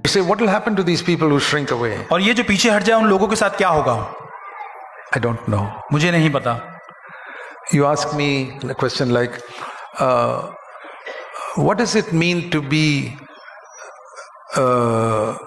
You say, what will happen to these people who shrink away? और ये जो पीछे हट जाए उन लोगों के साथ क्या होगा? I don't know. मुझे नहीं पता. You ask me a question like, what does it mean to be a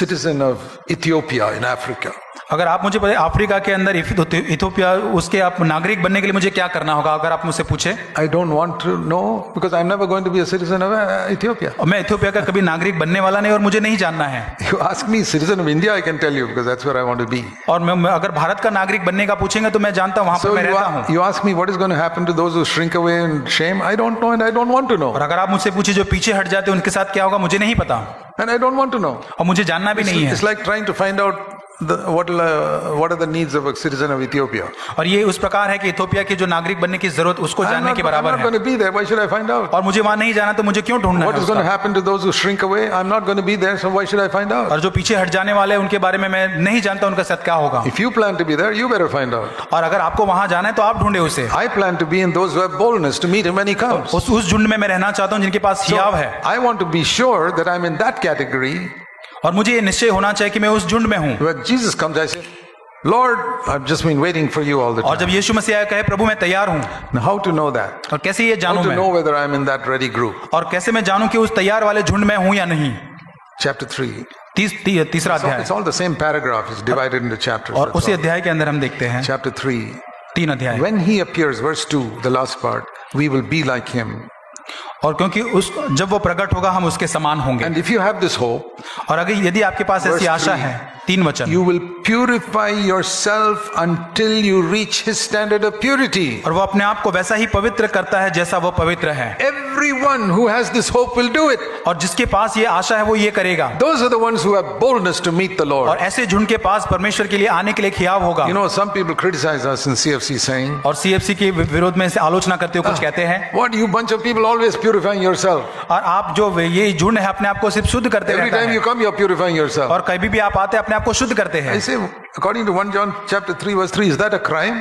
citizen of Ethiopia in Africa? अगर आप मुझे अफ्रीका के अंदर इथियोपिया उसके आप नागरिक बनने के लिए मुझे क्या करना होगा अगर आप मुझसे पूछे? I don't want to know because I'm never going to be a citizen of Ethiopia. और मैं इथियोपिया का कभी नागरिक बनने वाला नहीं और मुझे नहीं जानना है. You ask me citizen of India, I can tell you because that's where I want to be. और मैं अगर भारत का नागरिक बनने का पूछेंगे तो मैं जानता हूँ वहाँ पर मैं रहता हूँ. You ask me what is going to happen to those who shrink away in shame? I don't know and I don't want to know. और अगर आप मुझसे पूछे जो पीछे हट जाते हैं उनके साथ क्या होगा मुझे नहीं पता. And I don't want to know. और मुझे जानना भी नहीं है. It's like trying to find out what are the needs of a citizen of Ethiopia. और ये उस प्रकार है कि इथियोपिया के जो नागरिक बनने की जरूरत उसको जानने के बराबर है. I'm not going to be there. Why should I find out? और मुझे वहाँ नहीं जाना तो मुझे क्यों ढूंढना है? What is going to happen to those who shrink away? I'm not going to be there, so why should I find out? और जो पीछे हट जाने वाले हैं उनके बारे में मैं नहीं जानता उनका साथ क्या होगा. If you plan to be there, you better find out. और अगर आपको वहाँ जाना है तो आप ढूंढे उसे. I plan to be in those who have boldness to meet him when he comes. उस झुंड में मैं रहना चाहता हूँ जिनके पास हियाव है. I want to be sure that I'm in that category. और मुझे ये निश्चय होना चाहिए कि मैं उस झुंड में हूँ. When Jesus comes, I say, Lord, I've just been waiting for you all the time. और जब यीशु मसीह कहे प्रभु मैं तैयार हूँ. Now, how to know that? और कैसे ये जानूं How to मैं? know whether I'm in that ready group? और कैसे मैं जानूं कि उस तैयार वाले झुंड में हूँ या नहीं? Chapter 3. तीसरा अध्याय. It's all the same paragraph. It's divided into chapters. और उसी अध्याय के अंदर हम देखते हैं. Chapter 3. 3 अध्याय. When he appears, verse 2, the last part, we will be like him. और क्योंकि जब वो प्रकट होगा हम उसके समान होंगे. And if you have this hope, और अगर यदि आपके पास ऐसी आशा है, 3 वचन. You will purify yourself until you reach his standard of purity. और वो अपने आप को वैसा ही पवित्र करता है जैसा वो पवित्र है. Everyone who has this hope will do it. और जिसके पास ये आशा है वो ये करेगा. Those are the ones who have boldness to meet the Lord. और ऐसे झुंड के पास परमेश्वर के लिए आने के लिए खियाव होगा. You know, some people criticize us in CFC saying, और CFC के विरोध में से आलोचना करते हुए कुछ कहते हैं. What you bunch of people always purifying yourself. और आप जो ये झुंड है अपने आप को सिर्फ शुद्ध करते रहता है. Every time you come, you're purifying yourself. और कभी भी आप आते अपने आप को शुद्ध करते हैं. I say, according to 1 John chapter 3 verse 3, is that a crime?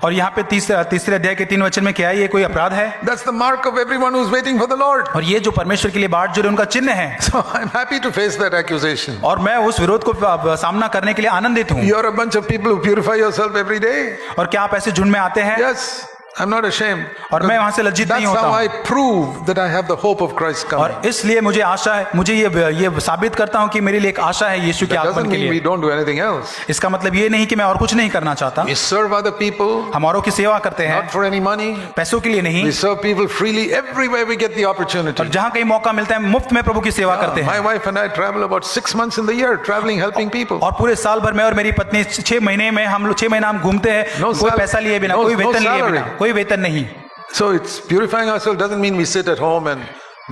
और यहाँ पे तीसरे अध्याय के 3 वचन में क्या है? ये कोई अपराध है? That's the mark of everyone who's waiting for the Lord. और ये जो परमेश्वर के लिए बाट जोड़े उनका चिन्ह है. So I'm happy to face that accusation. और मैं उस विरोध को सामना करने के लिए आनंदित हूँ. You're a bunch of people who purify yourself every day. और क्या आप ऐसे झुंड में आते हैं? Yes. I'm not ashamed. और मैं वहां से लज्जित नहीं होता. That's how I prove that I have the hope of Christ coming. और इसलिए मुझे आशा है, मुझे ये साबित करता हूं कि मेरे लिए एक आशा है यीशु के आगमन के लिए. We don't do anything else. इसका मतलब ये नहीं कि मैं और कुछ नहीं करना चाहता. We serve other people. हम औरों की सेवा करते हैं. Not for any money. पैसों के लिए नहीं. We serve people freely everywhere we get the opportunity. और जहां कहीं मौका मिलता है मुफ्त में प्रभु की सेवा करते हैं. My wife and I travel about 6 months in the year, traveling, helping people. और पूरे साल भर मैं और मेरी पत्नी 6 महीने में हम 6 महीना हम घूमते हैं. कोई पैसा लिए बिना, कोई वेतन लिए बिना, कोई वेतन नहीं. So it's purifying ourselves doesn't mean we sit at home and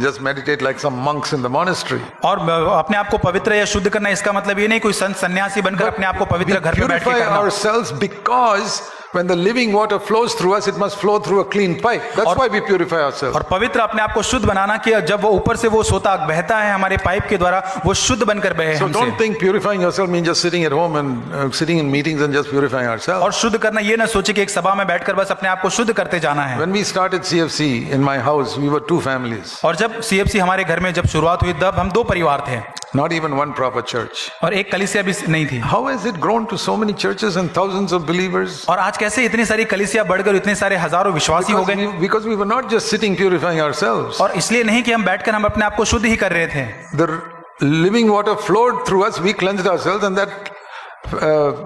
just meditate like some monks in the monastery. और अपने आप को पवित्र या शुद्ध करना इसका मतलब ये नहीं कोई संत सन्यासी बनकर अपने आप को पवित्र घर पे बैठ के करना. Ourselves because when the living water flows through us, it must flow through a clean pipe. That's why we purify ourselves. और पवित्र अपने आप को शुद्ध बनाना कि जब वो ऊपर से वो सोता बहता है हमारे पाइप के द्वारा वो शुद्ध बनकर बहे हमसे. So don't think purifying yourself means just sitting at home and sitting in meetings and just purifying ourselves. और शुद्ध करना ये ना सोचे कि एक सभा में बैठकर बस अपने आप को शुद्ध करते जाना है. When we started CFC in my house, we were 2 families. और जब CFC हमारे घर में जब शुरुआत हुई तब हम 2 परिवार थे. Not even one proper church. और एक कलीसिया भी नहीं थी. How has it grown to so many churches and thousands of believers? और आज कैसे इतनी सारी कलीसिया बढ़कर इतने सारे हजारों विश्वासी हो गए? Because we were not just sitting purifying ourselves. और इसलिए नहीं कि हम बैठकर हम अपने आप को शुद्ध ही कर रहे थे. The living water flowed through us. We cleansed ourselves, and that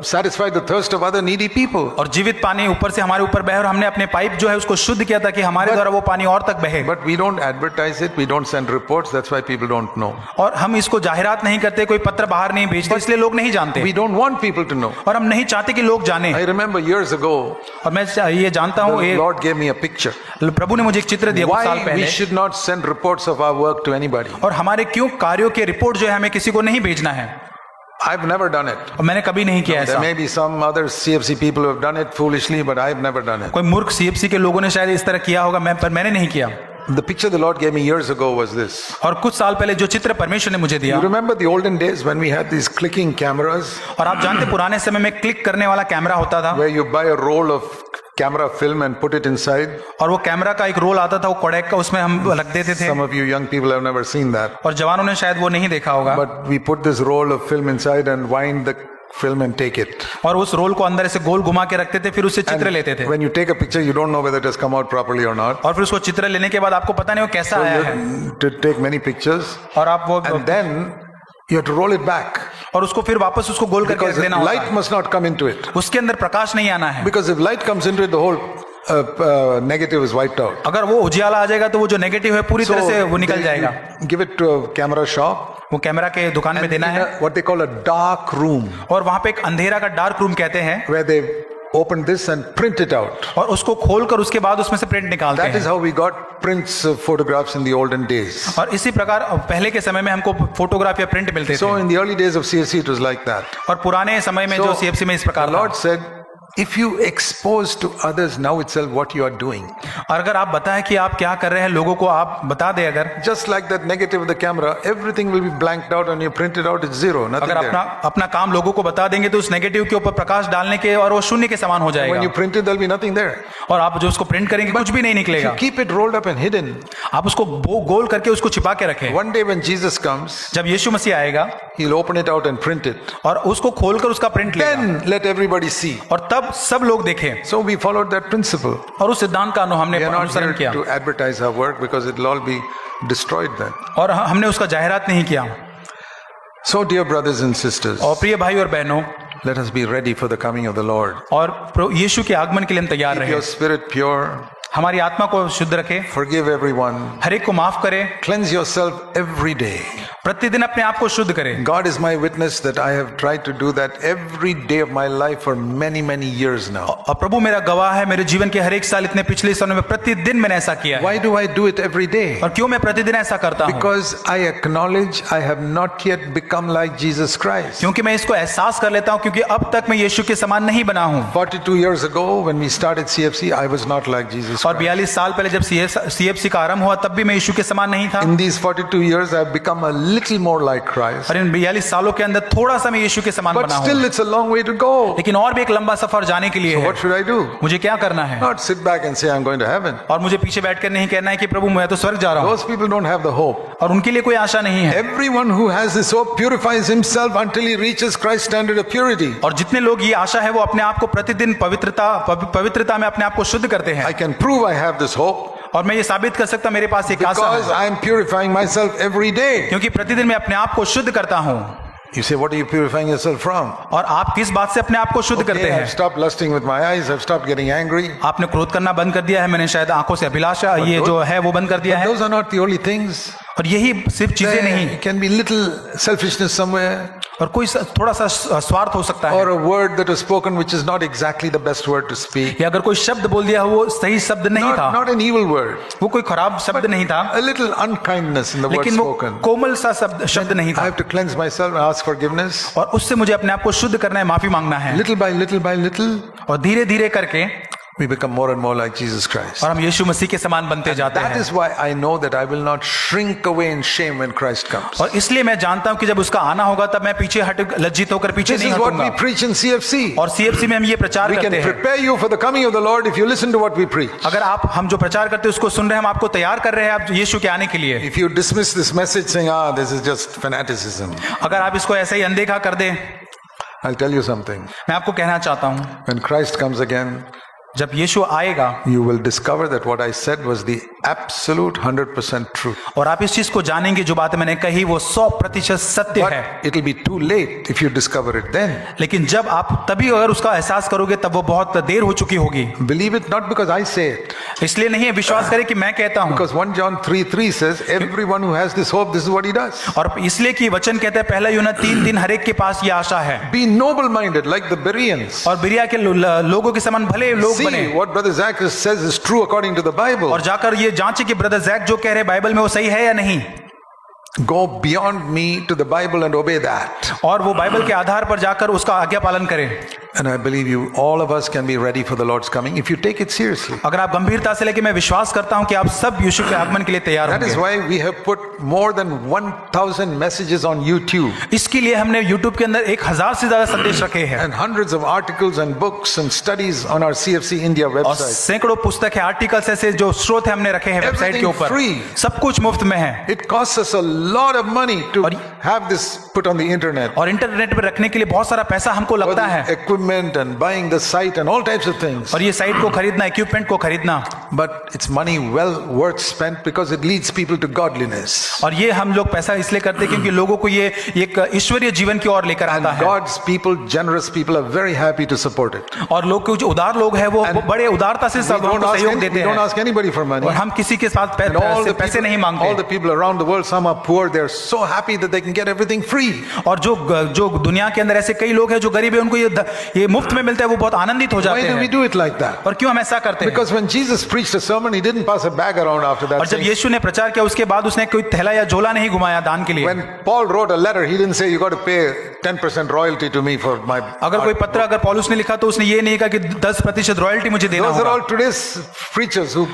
satisfied the thirst of other needy people. और जीवित पानी ऊपर से हमारे ऊपर बहे और हमने अपने पाइप जो है उसको शुद्ध किया ताकि हमारे द्वारा वो पानी और तक बहे. But we don't advertise it. We don't send reports. That's why people don't know. और हम इसको जाहिरात नहीं करते, कोई पत्र बाहर नहीं भेजते, इसलिए लोग नहीं जानते. We don't want people to know. और हम नहीं चाहते कि लोग जाने. I remember years ago. और मैं ये जानता हूँ. The Lord gave me a picture. प्रभु ने मुझे एक चित्र दिया कुछ साल Why पहले. we should not send reports of our work to anybody. और हमारे क्यों कार्यों के रिपोर्ट जो है हमें किसी को नहीं भेजना है. I've never done it. और मैंने कभी नहीं किया ऐसा. There may be some other CFC people who have done it foolishly, but I've never done it. कोई मूर्ख CFC के लोगों ने शायद इस तरह किया होगा, पर मैंने नहीं किया. The picture the Lord gave me years ago was this. और कुछ साल पहले जो चित्र परमेश्वर ने मुझे दिया. You remember the olden days when we had these clicking cameras? और आप जानते पुराने समय में क्लिक करने वाला कैमरा होता था. Where you buy a roll of camera film and put it inside. और वो कैमरा का एक रोल आता था, वो कोडेक का, उसमें हम रख देते थे। Some of you young people have never seen that. और जवानों ने शायद वो नहीं देखा होगा। But we put this roll of film inside and wind the film and take it. और उस रोल को अंदर ऐसे गोल घुमा के रखते थे, फिर उससे चित्र लेते थे। When you take a picture, you don't know whether it has come out properly or not. और फिर उसको चित्र लेने के बाद आपको पता नहीं वो कैसा आया है। To take many pictures. और आप वो And then you have to roll it back. और उसको फिर वापस उसको गोल करके रख Because देना होता light है। must not come into it. उसके अंदर प्रकाश नहीं आना है। Because if light comes into it, the whole negative is wiped out. अगर वो उजियाला आ जाएगा तो वो जो नेगेटिव है पूरी तरह से वो निकल जाएगा। Give it to a camera shop. वो कैमरा के दुकान में देना है। What they call a dark room, और वहां पे एक अंधेरा का डार्क रूम कहते हैं। where they open this and print it out. और उसको खोलकर उसके बाद उसमें से प्रिंट निकालते That is हैं। how we got prints of photographs in the olden days. और इसी प्रकार पहले के समय में हमको फोटोग्राफ या प्रिंट मिलते So थे। in the early days of CSC, it was like that. और पुराने समय में जो सीएफसी में इस The प्रकार Lord था। said, if you expose to others now itself what you are doing, और अगर आप बताएं कि आप क्या कर रहे हैं, लोगों को आप बता दें, अगर just like that negative of the camera, everything will be blanked out and you print it out, it's zero, nothing अगर there. अपना काम लोगों को बता देंगे तो उस नेगेटिव के ऊपर प्रकाश डालने के और वो शून्य के समान हो When जाएगा। you print it, there'll be nothing there. और आप जो उसको प्रिंट करेंगे कुछ भी नहीं If निकलेगा। you keep it rolled up and hidden, आप उसको गोल करके उसको छिपा के रखें। one day when Jesus comes, जब यीशु मसीह आएगा he'll open it out and print it. और उसको खोलकर उसका प्रिंट लेगा Then let everybody see. और तब सब लोग देखें। So we followed that principle. और उस सिद्धांत का हमने We are not अनुसरण here किया to advertise our work because it'll all be destroyed then. और हमने उसका जाहिरात नहीं किया। So dear brothers and sisters, और प्रिय भाई और बहनों, let us be ready for the coming of the Lord. और यीशु के आगमन के लिए हम तैयार Keep रहे। your spirit pure, हमारी आत्मा को शुद्ध रखें, forgive everyone, हर एक को माफ करें, cleanse yourself every day. प्रतिदिन अपने आप को शुद्ध करें। God is my witness that I have tried to do that every day of my life for many, many years now. और प्रभु मेरा गवाह है, मेरे जीवन के हर एक साल इतने पिछले समय में प्रतिदिन मैंने ऐसा किया है। Why do I do it every day? और क्यों मैं प्रतिदिन ऐसा करता हूँ? Because I acknowledge I have not yet become like Jesus Christ. क्योंकि मैं इसको एहसास कर लेता हूँ, क्योंकि अब तक मैं यीशु के समान नहीं बना हूँ। 42 years ago when we started CFC, I was not like Jesus और Christ. 42 साल पहले जब सीएफसी का आरंभ हुआ तब भी मैं यीशु के समान नहीं था। In these 42 years, I have become a little more like Christ. और इन 42 सालों के अंदर थोड़ा सा मैं यीशु के समान But बना still, हूँ। it's a long way to go. लेकिन और भी एक लंबा सफर जाने के लिए So है। what should I do? मुझे क्या करना है? Not sit back and say I'm going to heaven. और मुझे पीछे बैठकर नहीं कहना है कि प्रभु मैं तो स्वर्ग जा रहा हूँ। Those people don't have the hope. और उनके लिए कोई आशा नहीं है। Everyone who has this hope purifies himself until he reaches Christ's standard of purity. और जितने लोग ये आशा है वो अपने आप को प्रतिदिन पवित्रता में अपने आप को शुद्ध करते हैं। I can prove I have this hope और मैं ये साबित कर सकता मेरे पास एक आशा because है, I am purifying myself every day. क्योंकि प्रतिदिन मैं अपने आप को शुद्ध करता हूँ। You say, what are you purifying yourself from? और आप किस बात से अपने आप को शुद्ध करते Okay, I've हैं? stopped lusting with my eyes. I've stopped getting angry. आपने क्रोध करना बंद कर दिया है, मैंने शायद आंखों से अभिलाषा ये जो है वो बंद कर दिया But है। those are not the only things. और यही सिर्फ चीजें नहीं, There can be little selfishness somewhere, और कोई थोड़ा सा स्वार्थ हो सकता है, or a word that was spoken which is not exactly the best word to speak. या अगर कोई शब्द बोल दिया हो वो सही शब्द नहीं था, Not an evil word. वो कोई खराब शब्द नहीं था, A little unkindness in the word लेकिन वो spoken. कोमल सा शब्द नहीं I था। have to cleanse myself and ask forgiveness. और उससे मुझे अपने आप को शुद्ध करना है, माफी मांगना है, Little by little, और धीरे धीरे करके we become more and more like Jesus Christ. और हम यीशु मसीह के समान बनते जाते That हैं। is why I know that I will not shrink away in shame when Christ comes. और इसलिए मैं जानता हूं कि जब उसका आना होगा तब मैं पीछे लज्जित होकर पीछे This नहीं is what we हटूंगा। preach in CFC. और सीएफसी में हम ये प्रचार We can करते हैं। prepare you for the coming of the Lord if you listen to what we preach. अगर आप हम जो प्रचार करते हैं उसको सुन रहे हैं, हम आपको तैयार कर रहे हैं आप यीशु के आने के लिए। If you dismiss this message saying, this is just fanaticism, अगर आप इसको ऐसे ही अनदेखा कर दें, I'll tell you something. मैं आपको कहना चाहता हूं, When Christ comes again, जब यीशु आएगा you will discover that what I said was the absolute 100% truth. और आप इस चीज को जानेंगे, जो बात मैंने कही वो 100% सत्य है। But it'll be too late if you discover it then. लेकिन जब आप तभी अगर उसका एहसास करोगे तब वो बहुत देर हो चुकी होगी। Believe it not because I say it. इसलिए नहीं, विश्वास करें कि मैं कहता हूं। Because 1 John 3:3 says, everyone who has this hope, this is what he does. और इसलिए कि वचन कहता है, पहला यूहन्ना 3:3, हर एक के पास ये आशा है। Be noble-minded like the Bereans. और बिरिया के लोगों के समान भले लोग बने। See what Brother Zach says is true according to the Bible. और जाकर ये जांचे कि ब्रदर जैक जो कह रहे बाइबल में वो सही है या नहीं। Go beyond me to the Bible and obey that. और वो बाइबल के आधार पर जाकर उसका आज्ञा पालन करें। And I believe you, all of us can be ready for the Lord's coming if you take it seriously. अगर आप गंभीरता से लेके, मैं विश्वास करता हूं कि आप सब यीशु के आगमन के लिए तैयार That is होंगे। why we have put more than 1,000 messages on YouTube इसके लिए हमने YouTube के अंदर 1000 से ज्यादा संदेश रखे हैं and hundreds of articles and books and studies on our CFC India और website. सैकड़ों पुस्तक है, आर्टिकल्स ऐसे जो स्रोत है हमने रखे हैं वेबसाइट के Everything ऊपर। free. सब कुछ मुफ्त में है It costs us a lot of money to और- have this put on the internet. और इंटरनेट पर रखने के लिए बहुत सारा पैसा हमको For लगता the है equipment and buying the site and all types of things. और ये साइट को खरीदना, इक्विपमेंट को खरीदना, But it's money well worth spent because it leads people to godliness. और ये हम लोग पैसा इसलिए करते हैं क्योंकि लोगों को ये एक ईश्वरीय जीवन की ओर लेकर And आता है God's people, generous people, are very happy to support it. और लोग के जो उदार लोग हैं वो बड़े उदारता से We सब don't को ask, सहयोग देते we don't हैं ask anybody for money. और हम किसी के साथ And पैसे नहीं all the मांगते। people around the world, some are poor, they're so happy that they can get everything free. और जो दुनिया के अंदर ऐसे कई लोग हैं जो गरीब है, उनको ये मुफ्त में मिलता है, वो बहुत आनंदित हो Why जाते do we हैं। do it like that? और क्यों हम ऐसा करते हैं? Because when Jesus preached a sermon, he didn't pass a bag around after that. और जब saying- यीशु ने प्रचार किया उसके बाद उसने कोई थैला या झोला नहीं घुमाया दान के लिए। When Paul wrote a letter, he didn't say you got to pay 10% royalty to me for my. अगर कोई पत्र अगर पौलुस ने लिखा तो उसने ये नहीं कहा कि 10% रॉयल्टी मुझे देना Those are होगा। all today's preachers who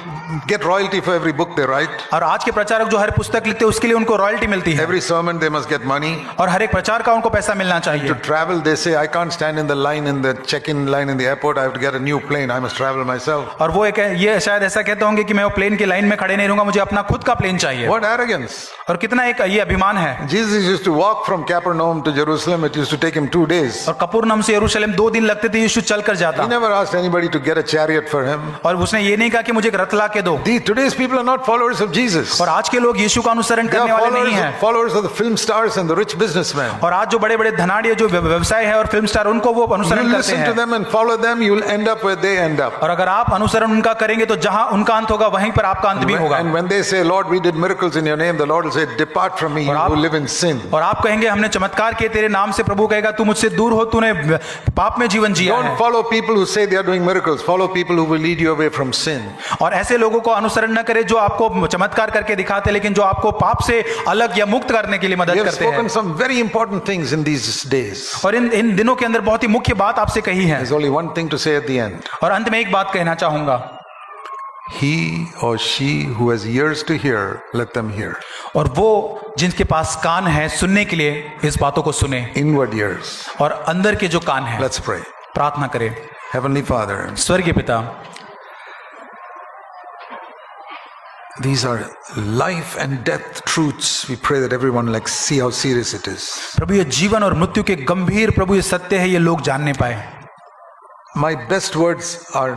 get royalty for every book they write. और आज के प्रचारक जो हर पुस्तक लिखते हैं उसके लिए उनको रॉयल्टी मिलती है Every sermon they must get money. और हर एक प्रचार का उनको पैसा मिलना चाहिए। To travel, they say I can't stand in the line in the check-in line in the airport. I have to get a new plane. I must travel myself. और वो ये शायद ऐसा कहते होंगे कि मैं वो प्लेन की लाइन में खड़े नहीं रहूंगा, मुझे अपना खुद का प्लेन चाहिए। What arrogance! और कितना एक ये अभिमान है। Jesus used to walk from Capernaum to Jerusalem. It used to take him 2 days. और कपूरनम से यरूशलेम 2 दिन लगते थे, यीशु चल कर जाता He never asked anybody to get a chariot for him. और उसने ये नहीं कहा कि मुझे एक रथ ला के दो। Today's people are not followers of Jesus. और आज के लोग यीशु का अनुसरण They are करने वाले नहीं हैं। followers of the film stars and the rich businessmen. और आज जो बड़े बड़े धनाढ़ी जो व्यवसाय है और फिल्म स्टार, उनको वो You अनुसरण करते listen to हैं। them and follow them, you will end up where they end up. और अगर आप अनुसरण उनका करेंगे तो जहां उनका अंत होगा वहीं पर आपका अंत भी होगा। And when they say, Lord, we did miracles in your name, the Lord will say, depart from me, you who live in sin. और आप कहेंगे हमने चमत्कार किए तेरे नाम से, प्रभु कहेगा तू मुझसे दूर हो, तूने पाप में जीवन जिया है। Don't follow people who say they are doing miracles. Follow people who will lead you away from sin. और ऐसे लोगों को अनुसरण न करें जो आपको चमत्कार करके दिखाते हैं लेकिन जो आपको पाप से अलग या मुक्त करने के लिए We मदद have करते हैं। spoken some very important things in these days. और इन दिनों के अंदर बहुत ही मुख्य बात आपसे कही है। There's only one thing to say at the end. और अंत में एक बात कहना चाहूंगा, He or she who has ears to hear, let them hear. और वो जिनके पास कान है सुनने के लिए इस बातों को सुने, Inward ears. और अंदर के जो कान है Let's pray. प्रार्थना करें। Heavenly Father, स्वर्गीय पिता, these are life and death truths. We pray that everyone like see how serious it is. प्रभु ये जीवन और मृत्यु के गंभीर प्रभु ये सत्य है, ये लोग जानने पाए। My best words are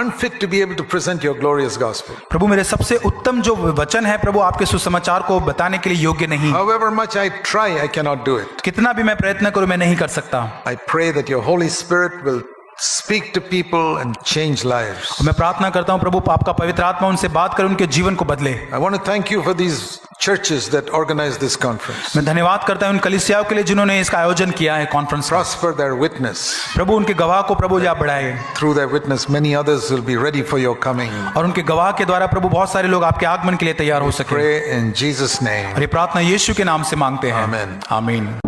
unfit to be able to present your glorious gospel. प्रभु मेरे सबसे उत्तम जो वचन है प्रभु आपके सुसमाचार को बताने के लिए योग्य नहीं। However much I try, I cannot do it. कितना भी मैं प्रयत्न करूं मैं नहीं कर सकता। I pray that your Holy Spirit will speak to people and change lives. मैं प्रार्थना करता हूं प्रभु आपका पवित्र आत्मा उनसे बात करे, उनके जीवन को बदले। I want to thank you for these churches that organized this conference. मैं धन्यवाद करता हूं उन कलीसियाओं के लिए जिन्होंने इसका आयोजन किया है कॉन्फ्रेंस का। Prosper their witness. प्रभु उनके गवाह को प्रभु आप बढ़ाए, Through their witness, many others will be ready for your coming. और उनके गवाह के द्वारा प्रभु बहुत सारे लोग आपके आगमन के लिए तैयार हो सके। Pray in Jesus' name. और ये प्रार्थना यीशु के नाम से मांगते हैं, Amen. आमीन।